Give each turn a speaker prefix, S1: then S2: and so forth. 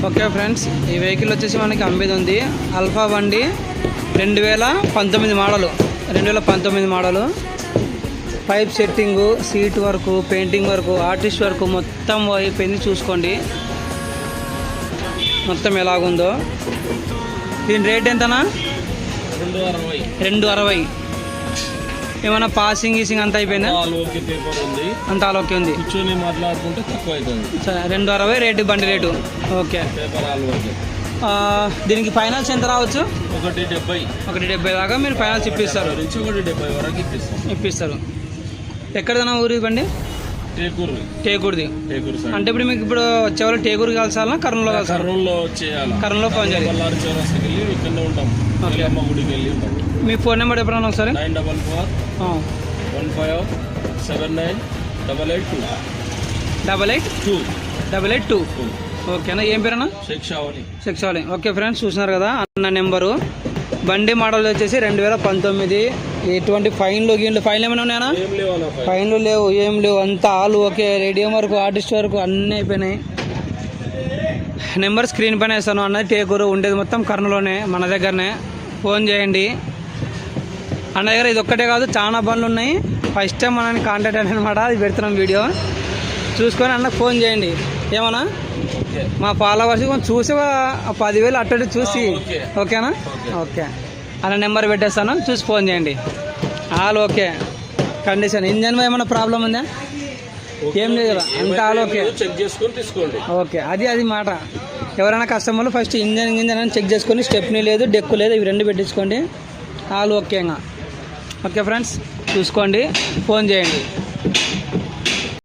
S1: Okay friends, ఈ vehicle వచ్చేసి మనకి అమ్మేది ఉంది. అల్ఫా బండి 2019 model. 2019 model. Pipe setting, seat work, painting work, artist work మొత్తం అయిపోయింది. చూసుకోండి మొత్తం ఎలాగుందో. దీని రేట్ ఎంతనా? 260. ఏమన్నా పాసింగ్ గీసింగ్ అంతా అయిపోయిందా? అంత ఆలోకే ఉంది.
S2: కూర్చొని మాట్లాడుకుంటే తక్కువ అవుతుంది.
S1: సరే, 260 రేటు, బండి రేటు. ఓకే. దీనికి ఫైనాన్స్ ఎంత రావచ్చు? 170 దాకా మీరు ఫైనాన్స్ ఇప్పిస్తారు.
S2: 170 వరకు
S1: ఇప్పిస్తారు. ఎక్కడదన్నా ఊరి బండి? టేకూరుది. అంటే ఇప్పుడు మీకు ఇప్పుడు వచ్చేవాళ్ళు టేకూరు కలిసాలా, కర్నూలులో కలిసి? కర్నూలులో ఫోన్ చేయాలి. మీ ఫోన్ నెంబర్ ఎప్పుడన్నా ఒకసారి? 944-150-79882. ఓకేనా? ఏం పేరన్నా? శిక్షావళి. ఓకే ఫ్రెండ్స్, చూసినారు కదా అన్న నెంబరు. బండి మోడల్ వచ్చేసి 2019. ఎటువంటి ఫైన్లు ఏమైనా ఉన్నాయన్నా? ఫైన్లు లేవు, ఏం లేవు. అంతా ఆల్ ఓకే. రేడియం వరకు, ఆర్టిస్ట్ వరకు అన్నీ అయిపోయినాయి. నెంబర్ స్క్రీన్ పైన వేస్తాను. అన్నది టేకూరు, ఉండేది మొత్తం కర్నూలులోనే, మన దగ్గరనే. ఫోన్ చేయండి అన్న దగ్గర. ఇది ఒక్కటే కాదు, చాలా బండ్లు ఉన్నాయి. ఫస్ట్ టైం మనని కాంటాక్ట్ అనమాట, అది పెడుతున్నాం వీడియో. చూసుకొని అన్నకు ఫోన్ చేయండి. ఏమన్నా మా ఫాలోవర్స్ కొంచెం చూసి 10,000 అటు చూసి. ఓకేనా? ఓకే అన్న నెంబర్ పెట్టేస్తాను, చూసి ఫోన్ చేయండి. All okay condition. ఇంజన్ ఏమైనా ప్రాబ్లం ఉందా? ఏం లేదు కదా, అంత ఆల్ ఓకే. ఓకే, అది మాట. ఎవరైనా కస్టమర్లు ఫస్ట్ ఇంజన్ అని చెక్ చేసుకొని, స్టెప్నీ లేదు, డెక్కు లేదు, ఇవి 2 పెట్టించుకోండి. ఆల్ ఓకేగా. ఓకే ఫ్రెండ్స్, చూసుకోండి, ఫోన్ చేయండి.